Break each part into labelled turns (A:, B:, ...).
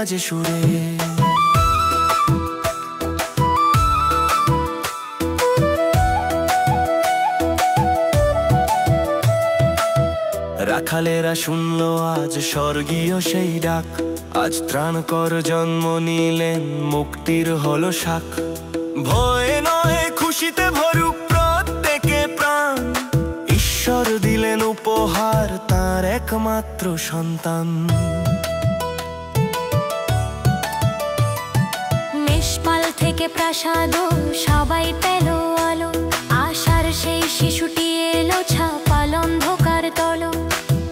A: বাজে সুরে। রাখালেরা শুনলো আজ স্বর্গীয় সেই ডাক, আজ ত্রাণকর জন্ম নিলেন, মুক্তির হলো সাক। ভয়ে নয় খুশিতে ভরুক প্রত্যেকে প্রাণ, ঈশ্বর দিলেন উপহার তাঁর একমাত্র সন্তান।
B: মেষপাল থেকে প্রাসাদ সবাই পেল আলো, আশার সেই শিশুটি এলো ছাপাল অন্ধকার তল।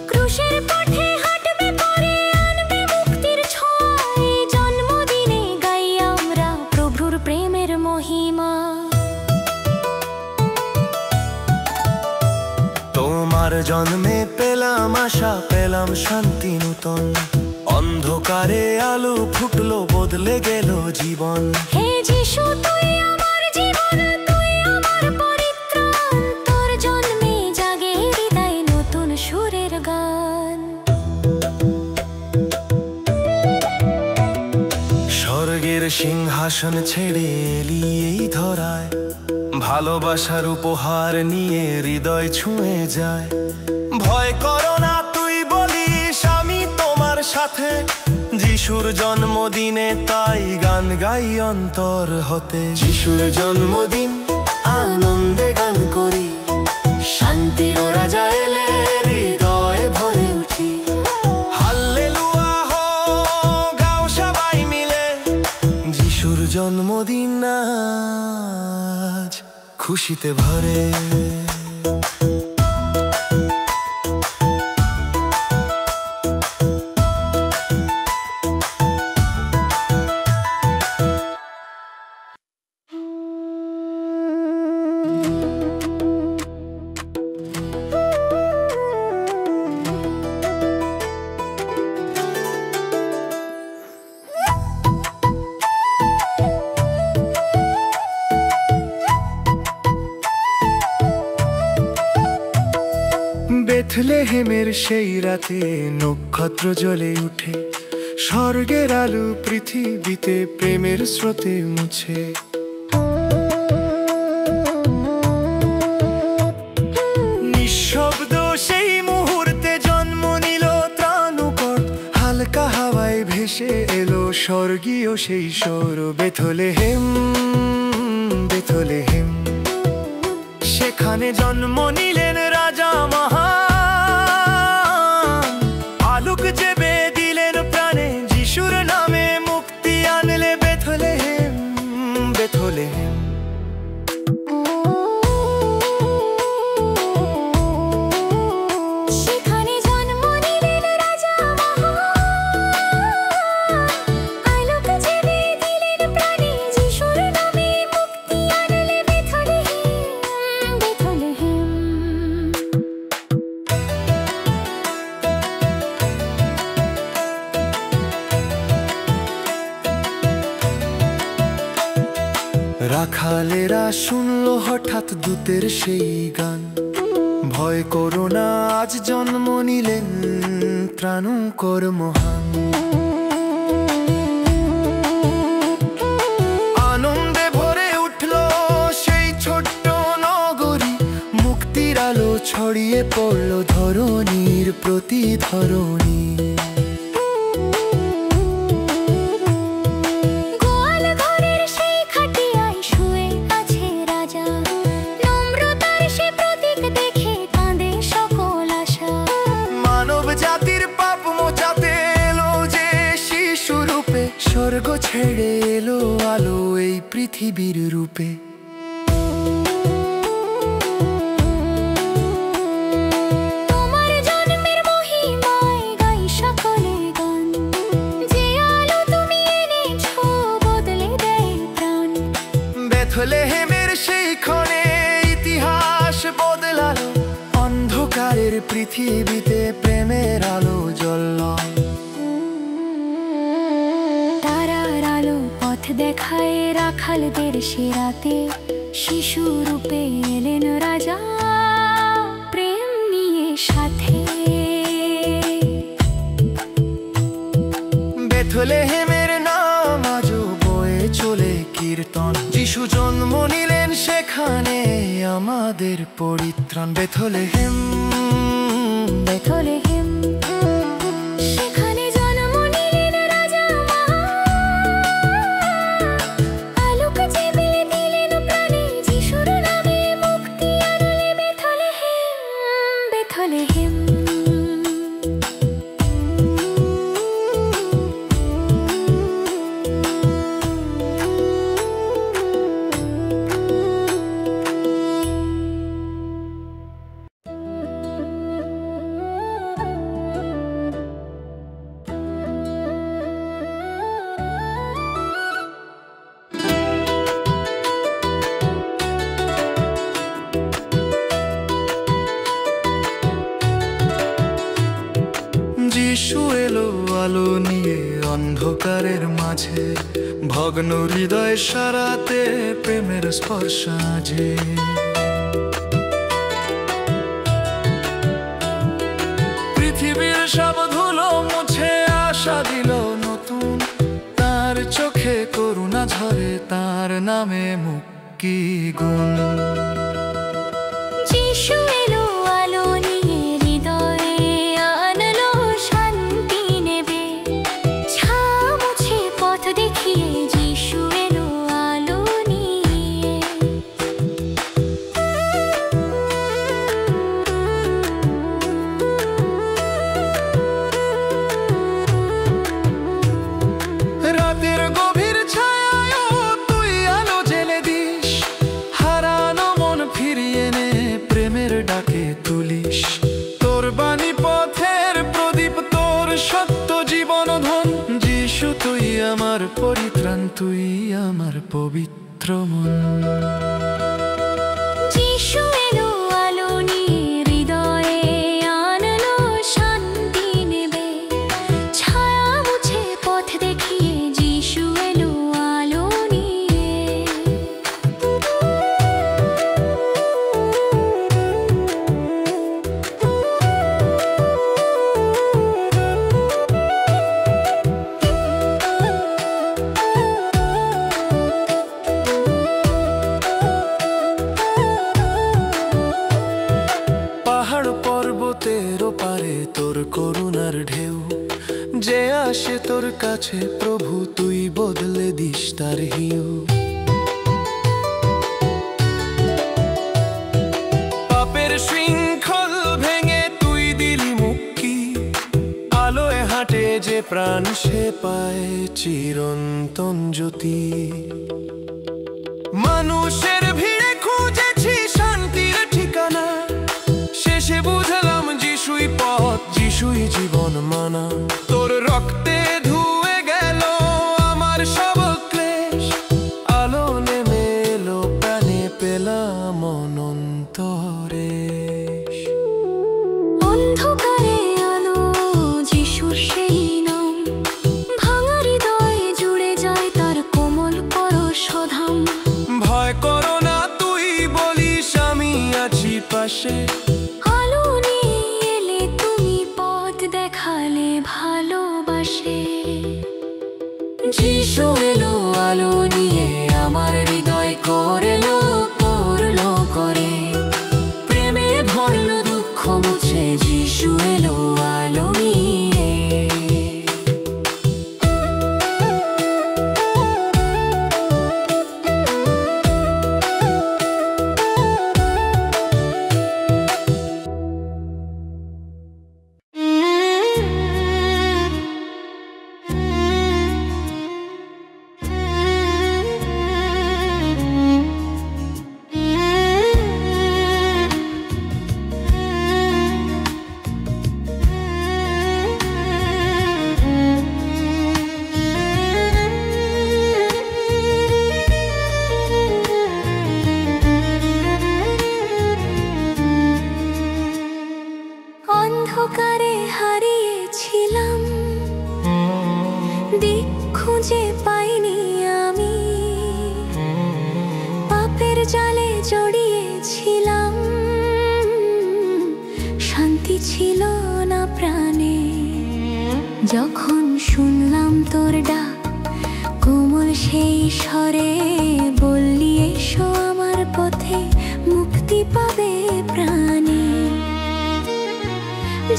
B: ক্রুশের পথে হাঁটবে পরে আনবে মুক্তির ছোঁয়া, জন্মদিনে গাই আমরা প্রভুর প্রেমের মহিমা।
A: তোমার জন্মে পেলাম আশা, পেলাম শান্তি নূতন, অন্ধকারে আলো ফুটলো, বদলে গেল জীবন।
B: হে যিশু তুই আমার জীবন, তুই আমার পরিত্রাণ, তোর জন্মে জাগে হৃদয় নতুন সুরের গান।
A: স্বর্গের সিংহাসন ছেড়ে এলি এই ধরায়, ভালোবাসার উপহার নিয়ে হৃদয় ছুঁয়ে যায়। ভয় করো না তুই বলিস আমি তোমার সাথে, যিশুর জন্মদিনে তাই গান গাই অন্তর হতে। যিশুর জন্মদিন আনন্দে গান করি, শান্তির রাজা এলে হৃদয়ে ভরে উঠি। হাল্লেলুয়া হো গাও সবাই মিলে, যিশুর জন্মদিন আজ খুশিতে ভরে। বেথলেহেমের সেই রাতে নক্ষত্র জ্বলে উঠে, স্বর্গের আলো পৃথিবীতে প্রেমের স্রোতে মুছে। নিঃশব্দ সেই মুহূর্তে জন্ম নিল ত্রাণকর, হালকা হাওয়ায় ভেসে এলো স্বর্গীয় সেই স্বর। বেথলেহেম বেথলেহেম, সেখানে জন্ম নিলেন রাজা মহান, আলোক জেবে দিলেন প্রাণে, যিশুর নামে মুক্তি আনলে। বেথলেহেম বেথলেহেম,
B: সেখানে জন্ম নিলেন রাজা মহান, আলোক জেবে দিলেন প্রাণে, যিশুর নামে মুক্তি আনলে। বেথলেহেম বেথলেহেম,
A: রাখালেরা শুনলো হঠাৎ দূতের সেই গান, ভয় করো না আজ জন্ম নিলেন ত্রাণকর মহান। আনন্দে ভরে উঠলো সেই ছোট্ট নগরী, মুক্তির আলো ছড়িয়ে পড়লো ধরণীর প্রতি ধরণী। স্বর্গ ছেড়ে এলো আলো এই পৃথিবীর রূপে।
B: তোমার জন্মের মহিমায় গাই সকলে গান, যে আলো তুমি এনেছো বদলে দেয় প্রাণ।
A: বেথলেহেমের সেই ক্ষণে ইতিহাস বদলালো, অন্ধকারের পৃথিবীতে প্রেমের আলো জ্বলল।
B: দেখায় রাখালদের সে রাতে, শিশু রূপে এলেন রাজা প্রেম নিয়ে সাথে।
A: বেথলেহেমের নাম আজও বয়ে চলে কীর্তন। যিশু জন্ম নিলেন সেখানে আমাদের পরিত্রাণ। বেথলেহেম,
B: বেথলেহেম, সেখানে জন্ম নিলেন রাজা আলোক জেলে দিলেন প্রাণে, যিশুর নামে মুক্তি আনলে। Bethlehem, Bethlehem.
A: যিশু এলো আলো নিয়ে অন্ধকারের মাঝে, ভগ্ন হৃদয় সারাতে প্রেমের স্পর্শ আজে। পৃথিবীর সব ধুলো মুছে আশা দিল নতুন, তার চোখে করুণা ঝরে, তার নামে মুক্তি গুণ।
B: যিশু এলো আলো নিয়ে হৃদয়ে আনলো শান্তি নেবে, ছায়া মুছে পথ দেখিয়ে। যিশু এলো আলো নিয়ে।
A: রাতের গভীর ছায়ায়ও তুই আলো জেলে দিস, হারানো মন ফিরিয়ে নে প্রেমের ডাকে তুলিস। তোর বাণী পথের প্রদীপ, তোর সত্য জীবন ধন। যিশু তুই আমার পরিত্রাণ, তুই আমার পবিত্র মন।
B: যিশু এলো আলো নিয়ে হৃদয়ে আনলো শান্তি নেবে, ছায়া মুছে পথ দেখিয়ে। যিশু এলো আলো নিয়ে।
A: পাহাড় পর্বতের পারে তোর করুণার ঢেউ, যে আসে তোর কাছে প্রভু তুই বদলে দিস তার হিউ। পাপের শৃঙ্খল ভেঙে তুই দিলি মুক্তি, আলোয় হাঁটে যে প্রাণ সে পায় চিরন্তন জ্যোতি। মানুষের ভিড়ে খুঁজেছি শান্তির ঠিকানা, শেষে বুঝলাম যিশুই পথ, যিশুই জীবন মানা। তোর রক্তে ধুয়ে গেল আমার সব ক্লেশ, আলো নেমে এলো প্রাণে পেলাম অনন্তরেশ।
B: অন্ধকারে আলো যিশুর সেই নাম, ভাঙা হৃদয় জুড়ে যায় তার কোমল পরশধাম।
A: ভয় করো না তুই বলিস আমি আছি পাশে,
B: আলো নিয়ে এলে তুমি পথ দেখালে ভালোবাসে। যিশু এলো আলো নিয়ে আমার হৃদয় করলো করলো করে, প্রেমে ভরলো দুঃখ মুছে। যিশু এলো আলো নিয়ে। অন্ধকারে হারিয়েছিলাম, দিক খুঁজে পাইনি আমি, পাপের জালে জড়িয়েছিলাম, শান্তি ছিল না প্রাণে। যখন শুনলাম তোর ডাক কোমল সেই স্বরে বললি এসো আমার পথে মুক্তি পাবে প্রাণে।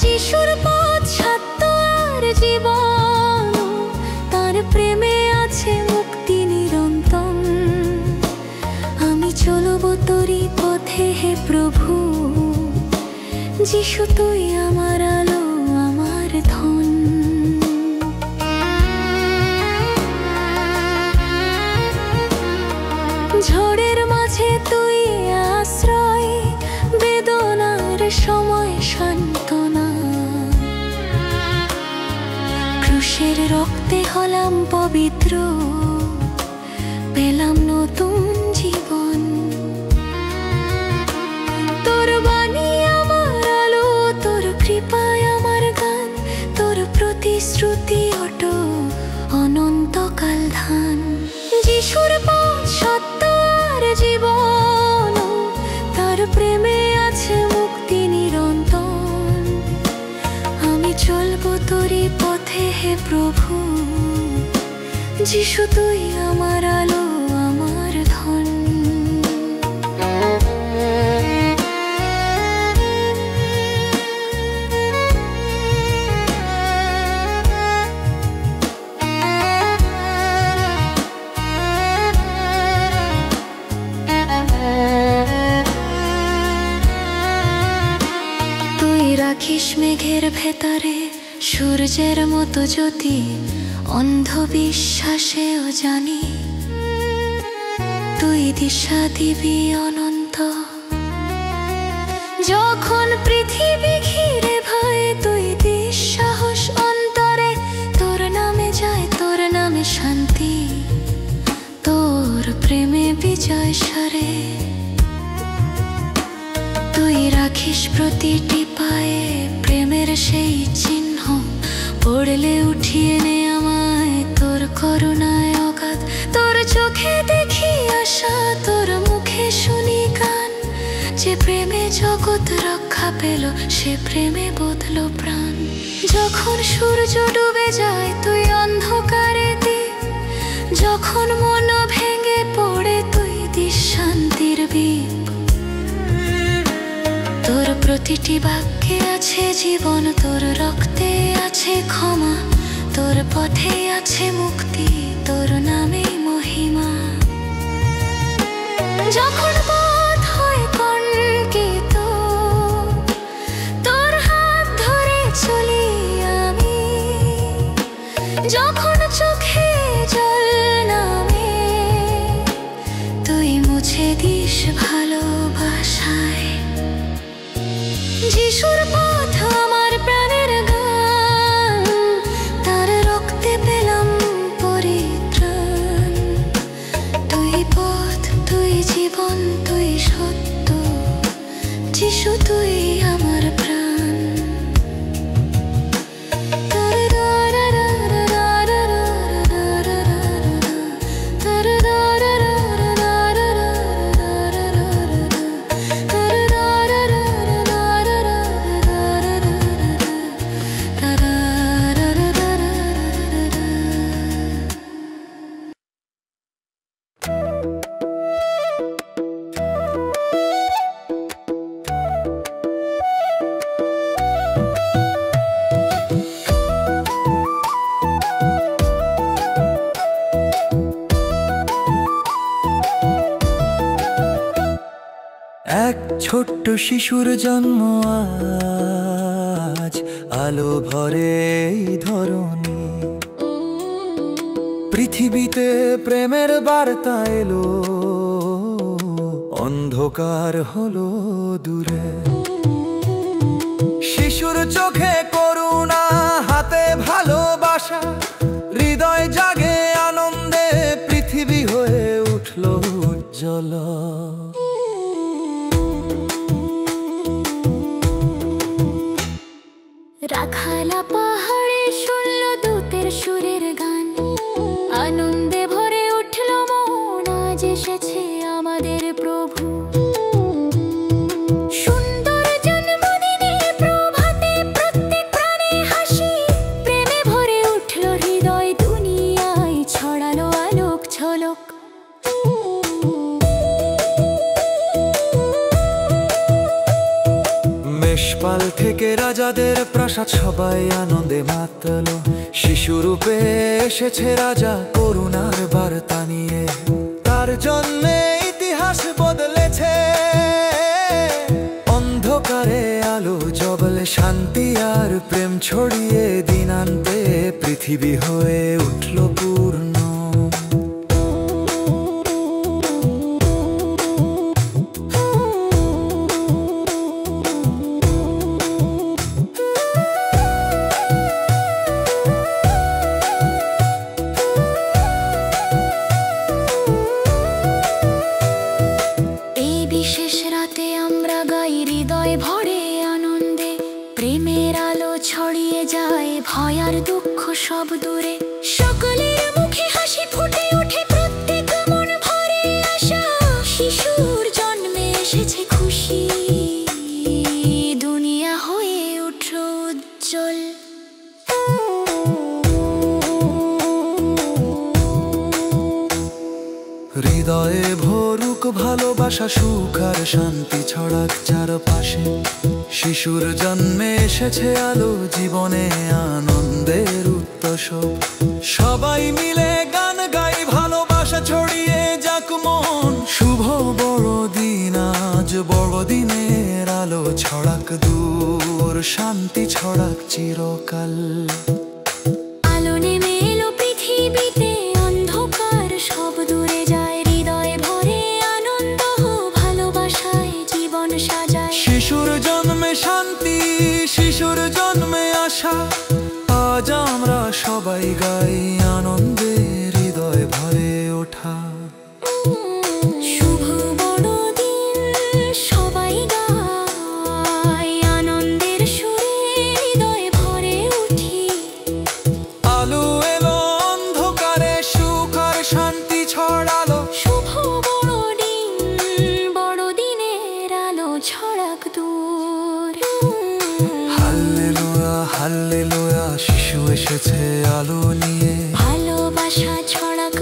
B: যিশুর পথ সত্য আর জীবন, তার প্রেমে আছে মুক্তি নিরন্তর। আমি চলব তোরই পথে হে প্রভু, যিশু তুই আমার আলো আমার ধন। ঝড়ের মাঝে তুই আশ্রয়, বেদনার সময় সান্ত্বনা। ক্রুশের রক্তে হলাম পবিত্র, পেলাম নতুন জীবন। তোর বাণী আমার আলো, তোর কৃপায় আমার গান, তোর প্রতিশ্রুতি অটল অনন্তকাল ধান। যিশুর পথ সত্য আর জীবন, তার প্রেমে আছে মুক্তি নিরন্তর। আমি চলব তোরই পথে হে প্রভু, যিশু তুই আমার আলো আমার ধন। রাখিস মেঘের ভেতরে সূর্যের মতো জ্যোতি, অন্ধবিশ্বাসেও জানি তুই দিশা দিবি অনন্ত। যখন পৃথিবী ঘিরে ভয় তুই দিস সাহস অন্তরে। তোর নামে যায়, তোর নামে শান্তি, তোর প্রেমে বিজয় সারে। তুই রাখিস প্রতিটি পায়ে প্রেমের সেই চিহ্ন, পড়লে উঠিয়ে নে আমায় তোর করুণায় অগাধ। তোর চোখে দেখি আশা, তোর মুখে শুনি গান। যে প্রেমে জগৎ রক্ষা পেল, সে প্রেমে বদলো প্রাণ। যখন সূর্য ডুবে যায় তুই অন্ধকারে দীপ, যখন মন ভেঙে পড়ে তুই দিস শান্তির বীপ। তোর প্রতিটি বাক্যে আছে জীবন, তোর রক্তে আছে ক্ষমা, তোর পথে আছে মুক্তি, তোর নামে মহিমা। যখন পথ হয় কণ্ঠিত, তোর হাত ধরে চলি আমি। যখন চোখে জল নামে, তুই মুছে দিস ভালোবাসায়। যিশুর পথ আমার প্রাণের গান, তার রক্তে পেলাম পরিত্রাণ। তুই পথ, তুই জীবন, তুই সত্য, যিশু তুই আমার প্রাণ।
A: এক ছোট্ট শিশুর জন্ম আজ, আলো ভরে এই ধরণী। পৃথিবীতে প্রেমের বার্তা এলো, অন্ধকার হলো দূরে। শিশুর চোখে করুণা, হাতে ভালোবাসা, হৃদয় জাগে আনন্দে, পৃথিবী হয়ে উঠল উজ্জ্বল।
B: রাখালা পাহাড়ে শুনল দূতের সুরের গান, আনন্দে ভরে উঠল মন, আজ এসেছে আমাদের প্রভু। সুন্দর জন্মদিনে প্রভাতে প্রত্যেক প্রাণে হাসি, প্রেমে ভরে
A: শিশুপাল থেকে রাজাদের প্রাসাদ সবাই আনন্দে মাতালো। শিশুরূপে এসেছে রাজা করুণার বার্তা নিয়ে। তার জন্মে ইতিহাস বদলেছে, অন্ধকারে আলো জ্বলে শান্তি আর প্রেম ছড়িয়ে দিনান্তে পৃথিবী হয়ে উঠল পূর্ণ।
B: বিশেষ রাতে আমরা গাই হৃদয় ভরে আনন্দে, প্রেমের আলো ছড়িয়ে যায় ভয় আর দুঃখ সব দূরে। সকলের মুখে হাসি ফুটে ওঠে, প্রত্যেক মন ভরে আশা। শিশুর জন্মে এসেছে খুশি, দুনিয়া হয়ে উঠল উজ্জ্বল।
A: হৃদয়ে ভরুক ভালোবাসা, সুখ আর শান্তি ছড়াক চারপাশে। শিশুর জন্মে এসেছে আলো, জীবনে আনন্দের উৎসব। সবাই মিলে গান গাই, ভালোবাসা ছড়িয়ে যাক মন। শুভ বড়দিন আজ, বড়দিনের আলো ছড়াক দূর, শান্তি ছড়াক চিরকাল।
B: আলো নেমে এলো পৃথিবীতে, অন্ধকার সব দূরে যায়। হৃদয় ভরে আনন্দ, ভালোবাসায় জীবন সাজায়।
A: শিশুর জন্মে শান্তি, শিশুর জন্মে আশা। আজ আমরা সবাই গাই আনন্দে হৃদয় ভরে ওঠা।
B: শুভ বড়দিন সবাই গায়, আনন্দের সুরে হৃদয় ভরে উঠি।
A: আলো এলো অন্ধকারে, সুখ আর শান্তি ছড়ালো।
B: শুভ বড়দিন, বড়দিনের আলো ছড়াক দূর।
A: হাল্লেলুয়া হাল্লেলুয়া, শিশু এসেছে আলো নিয়ে।
B: ভালোবাসা ছড়াক